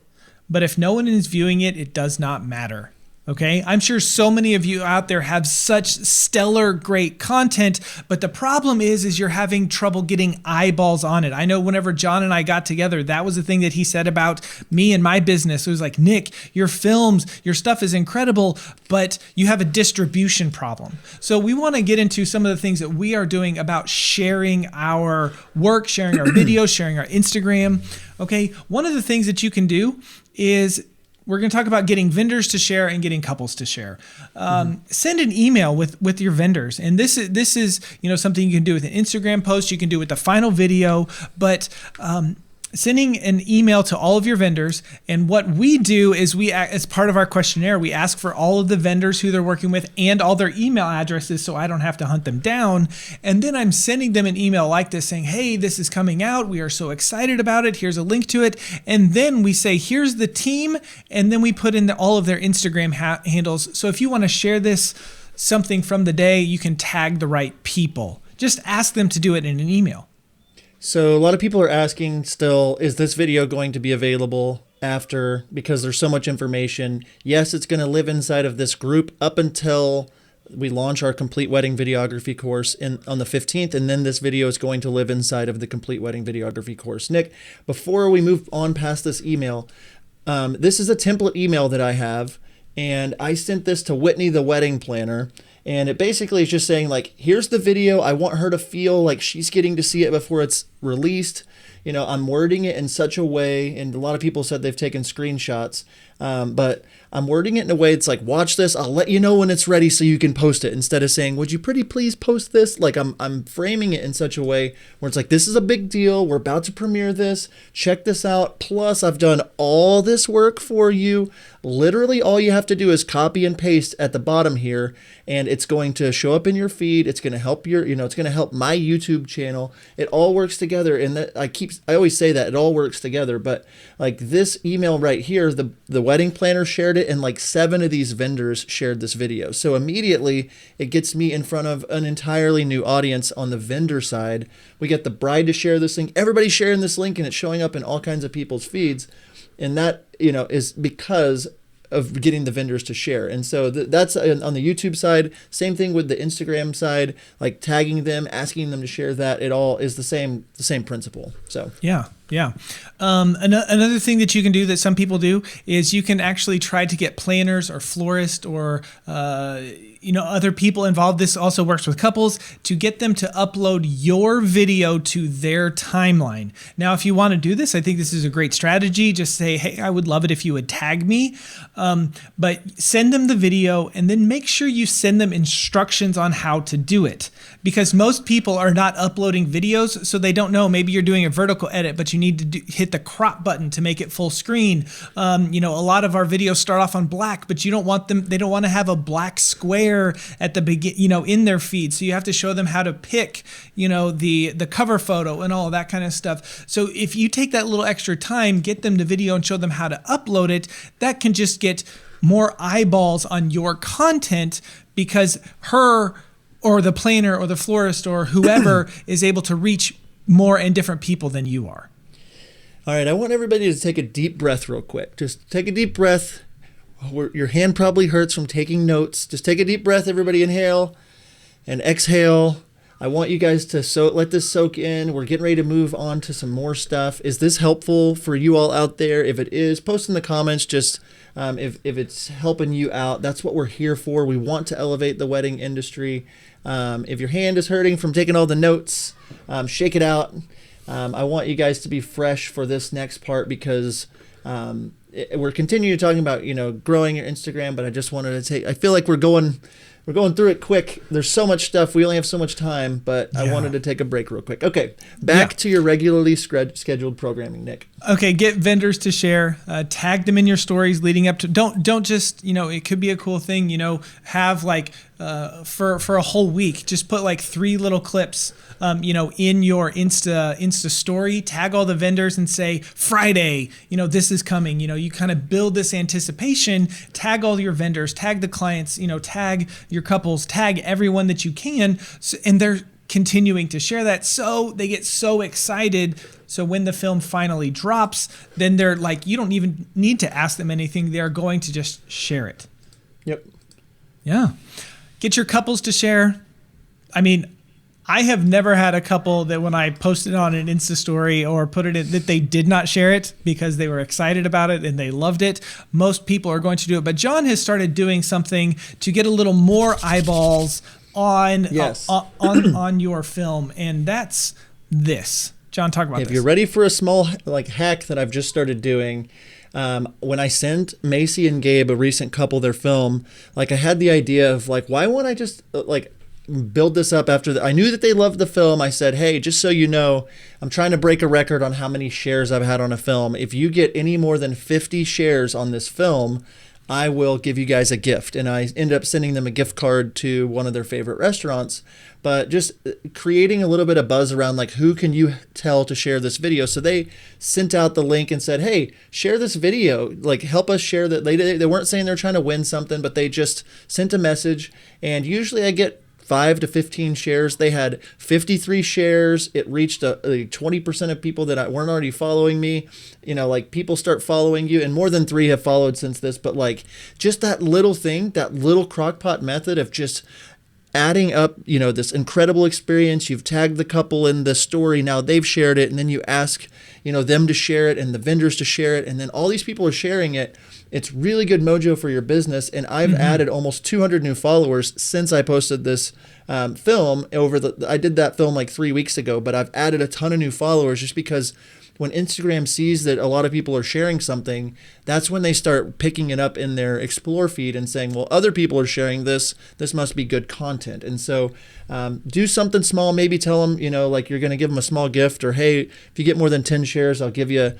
but if no one is viewing it, it does not matter. Okay, I'm sure so many of you out there have such stellar, great content, but the problem is you're having trouble getting eyeballs on it. I know whenever John and I got together, that was the thing that he said about me and my business. It was like, Nick, your films, your stuff is incredible, but you have a distribution problem. So we want to get into some of the things that we are doing about sharing our work, sharing our videos, sharing our Instagram. Okay, one of the things that you can do is we're going to talk about getting vendors to share and getting couples to share. Send an email with your vendors. And this is something you can do with an Instagram post. You can do with the final video, but sending an email to all of your vendors. And what we do is as part of our questionnaire, we ask for all of the vendors who they're working with and all their email addresses so I don't have to hunt them down. And then I'm sending them an email like this saying, hey, this is coming out. We are so excited about it. Here's a link to it. And then we say, here's the team. And then we put in all of their Instagram handles. So if you want to share something from the day, you can tag the right people. Just ask them to do it in an email. So a lot of people are asking still, is this video going to be available after, because there's so much information? Yes, it's going to live inside of this group up until we launch our complete wedding videography course on the 15th. And then this video is going to live inside of the complete wedding videography course. Nick, before we move on past this email, this is a template email that I have, and I sent this to Whitney, the wedding planner. And it basically is just saying, like, here's the video. I want her to feel like she's getting to see it before it's released. I'm wording it in such a way, and a lot of people said they've taken screenshots, but I'm wording it in a way it's like, watch this. I'll let you know when it's ready so you can post it, instead of saying, would you pretty please post this? Like I'm framing it in such a way where it's like, this is a big deal. We're about to premiere this. Check this out. Plus, I've done all this work for you. Literally, all you have to do is copy and paste at the bottom here, and it's going to show up in your feed. It's going to help it's going to help my YouTube channel. It all works together. And I always say that it all works together, but like this email right here, the wedding planner shared it, and like 7 of these vendors shared this video. So immediately it gets me in front of an entirely new audience on the vendor side. We get the bride to share this link. Everybody's sharing this link, and it's showing up in all kinds of people's feeds. And that, is because of getting the vendors to share. And so that's on the YouTube side. Same thing with the Instagram side, like tagging them, asking them to share that. It all is the same other So yeah. Another thing that you can do that some people do is you can actually try to get planners or florists or other people involved. This also works with couples, to get them to upload your video to their timeline. Now, if you want to do this, I think this is a great strategy. Just say, hey, I would love it if you would tag me, but send them the video, and then make sure you send them instructions on how to do it, because most people are not uploading videos, so they don't know. Maybe you're doing a vertical edit, but you need to hit the crop button to make it full screen. A lot of our videos start off on black, but they don't want to have a black square at the begin, in their feed. So you have to show them how to pick, the cover photo and all of that kind of stuff. So if you take that little extra time, get them the video and show them how to upload it, that can just get more eyeballs on your content, because her or the planner or the florist or whoever is able to reach more and different people than you are. All right, I want everybody to take a deep breath real quick. Just take a deep breath. Your hand probably hurts from taking notes. Just take a deep breath, everybody. Inhale. and exhale. I want you guys to let this soak in. We're getting ready to move on to some more stuff. Is this helpful for you all out there? If it is, post in the comments just if it's helping you out. That's what we're here for. We want to elevate the wedding industry. If your hand is hurting from taking all the notes, shake it out. I want you guys to be fresh for this next part because we're continuing talking about, growing your Instagram, but I just wanted to I feel like we're going through it quick. There's so much stuff. We only have so much time, but I wanted to take a break real quick. Okay, back to your regularly scheduled programming, Nick. Okay, get vendors to share. Tag them in your stories leading up to. Don't just it could be a cool thing. Have like for a whole week, just put like 3 little clips. In your Insta story, tag all the vendors and say Friday. This is coming. You kind of build this anticipation. Tag all your vendors. Tag the clients. Tag your couples. Tag everyone that you can, and they're continuing to share that. So they get so excited. So when the film finally drops, then they're like, you don't even need to ask them anything. They're going to just share it. Yep. Yeah. Get your couples to share. I have never had a couple that when I posted on an Insta story or put it in that they did not share it because they were excited about it and they loved it. Most people are going to do it. But John has started doing something to get a little more eyeballs on on your film, and that's this. John, talk about this. If you're ready for a small hack that I've just started doing, when I sent Macy and Gabe, a recent couple, their film, I had the idea of why won't I just build this up after I knew that they loved the film. I said, hey, just so you know, I'm trying to break a record on how many shares I've had on a film. If you get any more than 50 shares on this film, I will give you guys a gift. And I ended up sending them a gift card to one of their favorite restaurants, but just creating a little bit of buzz around who can you tell to share this video. So they sent out the link and said, hey, share this video, help us share that. They weren't saying they're trying to win something, but they just sent a message. And usually I get 5 to 15 shares. They had 53 shares. It reached 20% of people that weren't already following me. People start following you, and more than 3 have followed since this. But just that little thing, that little crockpot method of just adding up, this incredible experience. You've tagged the couple in the story. Now they've shared it, and then you ask, them to share it and the vendors to share it, and then all these people are sharing it. It's really good mojo for your business, and I've added almost 200 new followers since I posted this film. I did that film 3 weeks ago, but I've added a ton of new followers just because when Instagram sees that a lot of people are sharing something, that's when they start picking it up in their Explore feed and saying, well, other people are sharing this. This must be good content. And so do something small. Maybe tell them, you're going to give them a small gift, or, hey, if you get more than 10 shares, I'll give you,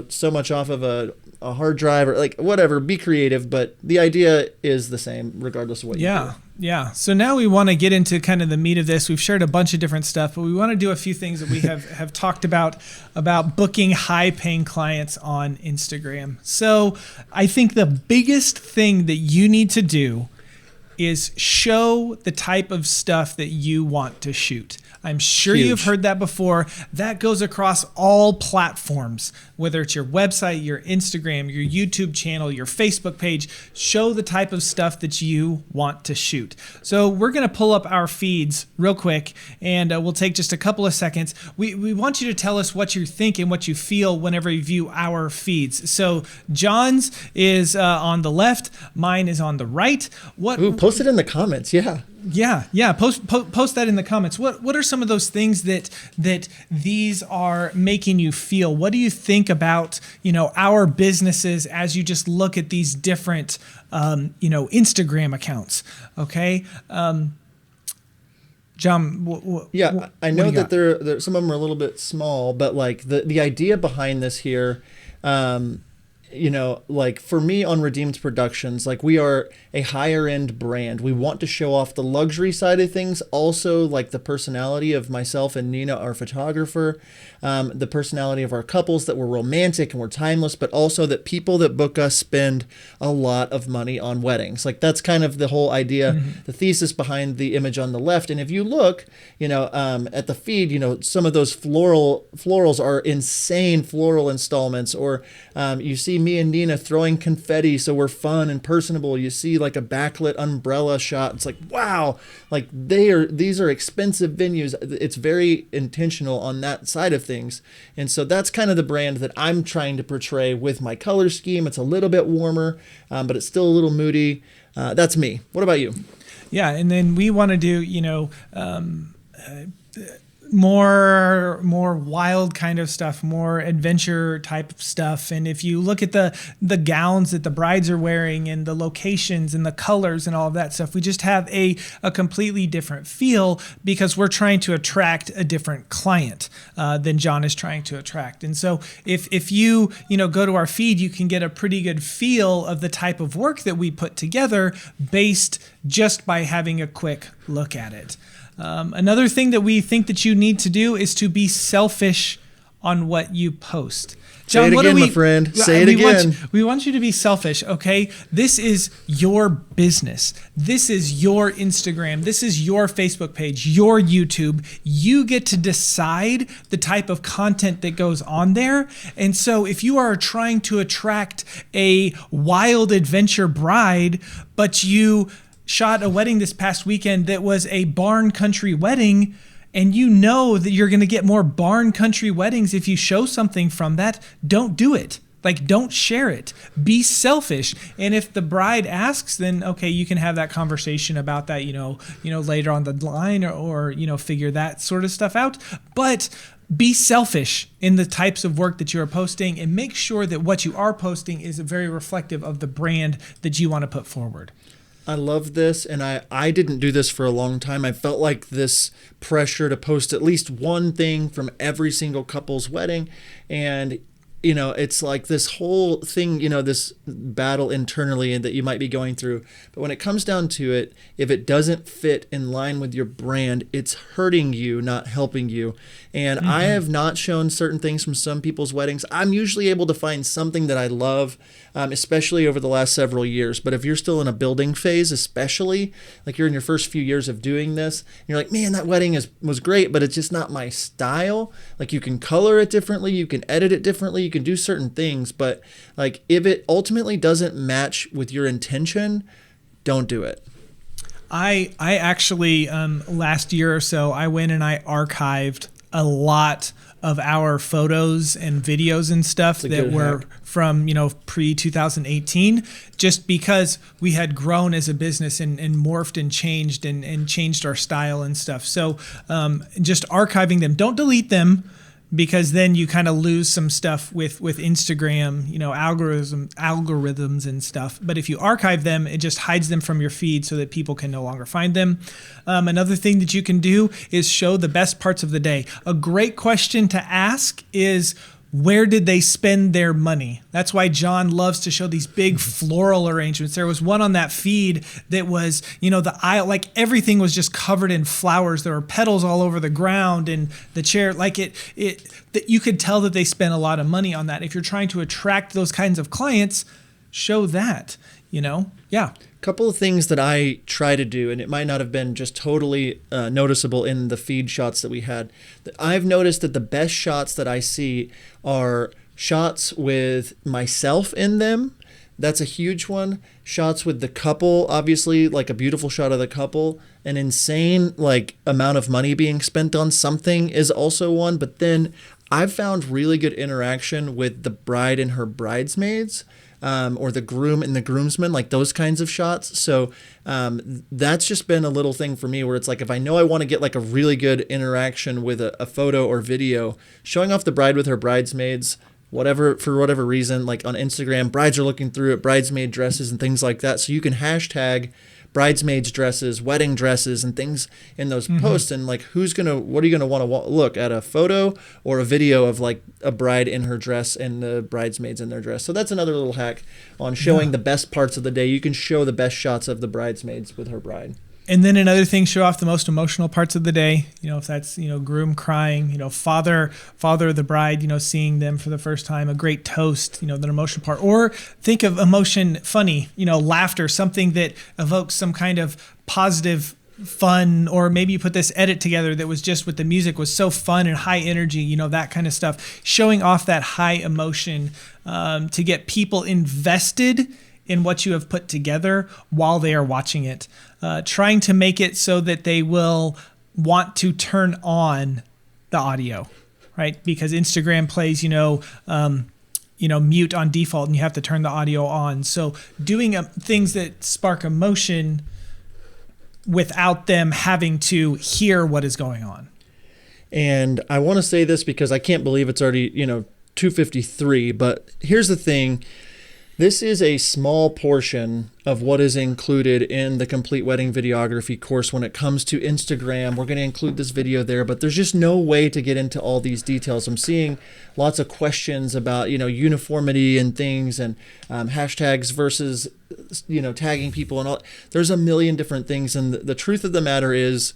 so much off of a hard drive, or whatever. Be creative, but the idea is the same regardless of what you do. Yeah. So now we want to get into kind of the meat of this. We've shared a bunch of different stuff, but we want to do a few things that we have talked about booking high-paying clients on Instagram. So I think the biggest thing that you need to do is show the type of stuff that you want to shoot. I'm sure you've heard that before. That goes across all platforms, whether it's your website, your Instagram, your YouTube channel, your Facebook page. Show the type of stuff that you want to shoot. So we're going to pull up our feeds real quick, and we'll take just a couple of seconds. We want you to tell us what you think and what you feel whenever you view our feeds. So John's is on the left. Mine is on the right. Post it in the comments. Yeah. Yeah. Post that in the comments. What are some of those things that these are making you feel? What do you think about our businesses as you just look at these different Instagram accounts? Okay. John, I know that there some of them are a little bit small, but the idea behind this here. For me on Redeemed Productions, we are a higher end brand. We want to show off the luxury side of things. Also, the personality of myself and Nina, our photographer, the personality of our couples, that we're romantic and we're timeless, but also that people that book us spend a lot of money on weddings. That's kind of the whole idea, the thesis behind the image on the left. And if you look, at the feed, some of those florals are insane floral installments, or you see see me and Nina throwing confetti, so we're fun and personable. You see like a backlit umbrella shot. It's like, wow, like these are expensive venues. It's very intentional on that side of things. And so that's kind of the brand that I'm trying to portray with my color scheme. It's a little bit warmer, but it's still a little moody. That's me. What about you? Yeah, and then we want to do, more wild kind of stuff, more adventure type stuff. And if you look at the gowns that the brides are wearing and the locations and the colors and all of that stuff, we just have a completely different feel because we're trying to attract a different client than John is trying to attract. And so if you go to our feed, you can get a pretty good feel of the type of work that we put together based just by having a quick look at it. Another thing that we think that you need to do is to be selfish on what you post. John, say it again, my friend. Say it again. We want you to be selfish, okay? This is your business. This is your Instagram. This is your Facebook page, your YouTube. You get to decide the type of content that goes on there. And so if you are trying to attract a wild adventure bride, but you shot a wedding this past weekend that was a barn country wedding, and you know that you're going to get more barn country weddings if you show something from that, don't do it. Like, don't share it. Be selfish. And if the bride asks, then okay, you can have that conversation about that, later on the line or figure that sort of stuff out. But be selfish in the types of work that you are posting and make sure that what you are posting is very reflective of the brand that you want to put forward. I love this, and I didn't do this for a long time. I felt like this pressure to post at least one thing from every single couple's wedding, and it's like this whole thing, this battle internally that you might be going through. But when it comes down to it, if it doesn't fit in line with your brand, it's hurting you, not helping you. And I have not shown certain things from some people's weddings. I'm usually able to find something that I love, especially over the last several years. But if you're still in a building phase, especially like you're in your first few years of doing this, and you're like, man, that wedding was great, but it's just not my style. Like, you can color it differently, you can edit it differently, you can do certain things, but like if it ultimately doesn't match with your intention, don't do it. I actually last year or so, I went and I archived a lot of our photos and videos and stuff that were from pre-2018, just because we had grown as a business and morphed and changed our style and stuff. So just archiving them. Don't delete them, because then you kind of lose some stuff with Instagram, algorithms and stuff. But if you archive them, it just hides them from your feed so that people can no longer find them. Another thing that you can do is show the best parts of the day. A great question to ask is, where did they spend their money? That's why John loves to show these big floral arrangements. There was one on that feed that was, the aisle, like everything was just covered in flowers. There were petals all over the ground, and the chair, like that you could tell that they spent a lot of money on that. If you're trying to attract those kinds of clients, show that, yeah. Couple of things that I try to do, and it might not have been just totally noticeable in the feed shots that we had. I've noticed that the best shots that I see are shots with myself in them. That's a huge one. Shots with the couple, obviously, like a beautiful shot of the couple. An insane amount of money being spent on something is also one. But then I've found really good interaction with the bride and her bridesmaids. Or the groom and the groomsmen, like those kinds of shots. So that's just been a little thing for me where it's like, if I know I want to get like a really good interaction with a photo or video, showing off the bride with her bridesmaids, for whatever reason, like on Instagram, brides are looking through it, bridesmaid dresses and things like that. So you can hashtag bridesmaids dresses, wedding dresses, and things in those posts. And like, what are you going to want to look at, a photo or a video of like a bride in her dress and the bridesmaids in their dress? So that's another little hack on showing the best parts of the day. You can show the best shots of the bridesmaids with her bride. And then another thing, show off the most emotional parts of the day. If that's, groom crying, father of the bride, seeing them for the first time, a great toast, that emotional part. Or think of emotion, funny, laughter, something that evokes some kind of positive fun, or maybe you put this edit together that was just with the music was so fun and high energy, that kind of stuff, showing off that high emotion to get people invested in what you have put together while they are watching it, trying to make it so that they will want to turn on the audio, right? Because Instagram plays, mute on default, and you have to turn the audio on. So doing things that spark emotion without them having to hear what is going on. And I want to say this because I can't believe it's already, 2:53, but here's the thing. This is a small portion of what is included in the Complete Wedding Videography course when it comes to Instagram. We're going to include this video there, but there's just no way to get into all these details. I'm seeing lots of questions about, uniformity and things, and hashtags versus, tagging people and all. There's a million different things. And the truth of the matter is,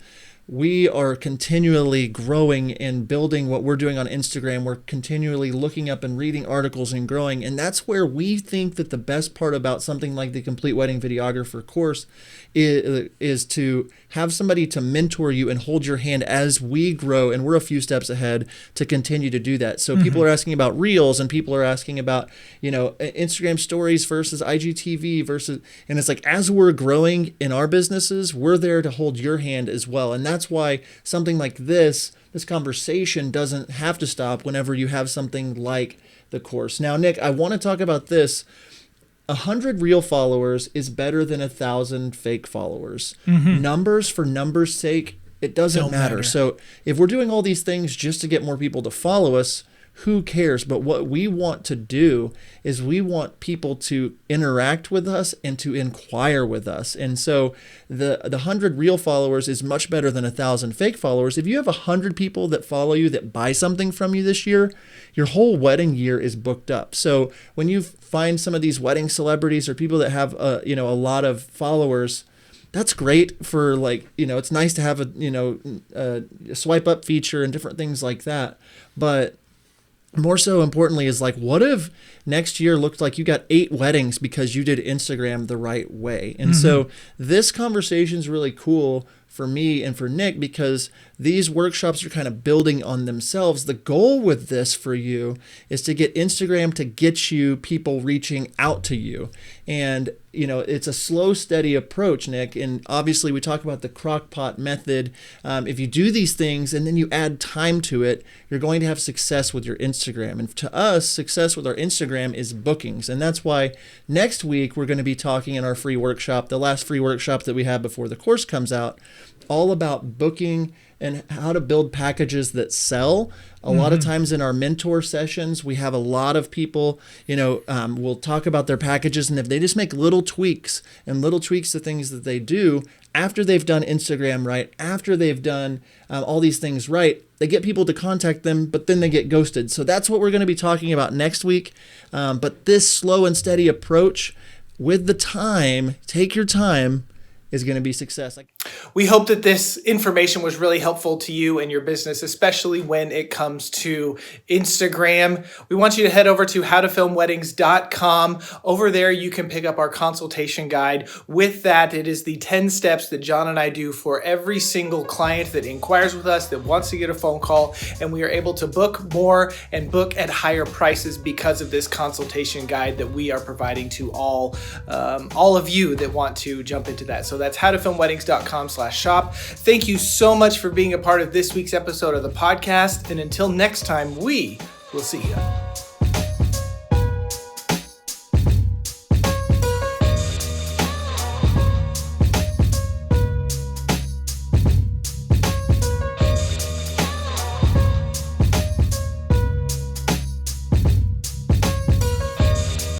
we are continually growing and building what we're doing on Instagram. We're continually looking up and reading articles and growing. And that's where we think that the best part about something like the Complete Wedding Videographer course is to have somebody to mentor you and hold your hand as we grow. And we're a few steps ahead to continue to do that. So people are asking about Reels, and people are asking about, Instagram stories versus IGTV versus, and it's like, as we're growing in our businesses, we're there to hold your hand as well. And that's why something like this conversation doesn't have to stop whenever you have something like the course. Now, Nick, I want to talk about this. 100 real followers is better than 1,000 fake followers. Numbers for numbers' sake, it doesn't matter. So if we're doing all these things just to get more people to follow us, who cares? But what we want to do is we want people to interact with us and to inquire with us. And so the 100 real followers is much better than 1,000 fake followers. If you have 100 people that follow you that buy something from you this year, your whole wedding year is booked up. So when you find some of these wedding celebrities or people that have a lot of followers, that's great for, it's nice to have a swipe up feature and different things like that. But more so importantly is what if next year looked like you got 8 weddings because you did Instagram the right way? And so this conversation is really cool for me and for Nick, because these workshops are kind of building on themselves. The goal with this for you is to get Instagram to get you people reaching out to you. And, it's a slow, steady approach, Nick. And obviously we talk about the crock pot method. If you do these things and then you add time to it, you're going to have success with your Instagram. And to us, success with our Instagram is bookings. And that's why next week we're going to be talking in our free workshop, the last free workshop that we have before the course comes out, all about booking and how to build packages that sell. A lot of times in our mentor sessions, we have a lot of people, will talk about their packages, and if they just make little tweaks to things that they do after they've done Instagram right, after they've done all these things right, they get people to contact them, but then they get ghosted. So that's what we're going to be talking about next week. But this slow and steady approach with the time, take your time, is going to be success. We hope that this information was really helpful to you and your business, especially when it comes to Instagram. We want you to head over to howtofilmweddings.com. Over there, you can pick up our consultation guide. With that, it is the 10 steps that John and I do for every single client that inquires with us, that wants to get a phone call, and we are able to book more and book at higher prices because of this consultation guide that we are providing to all of you that want to jump into that. So that's howtofilmweddings.com/shop. Thank you so much for being a part of this week's episode of the podcast. And until next time, we will see you.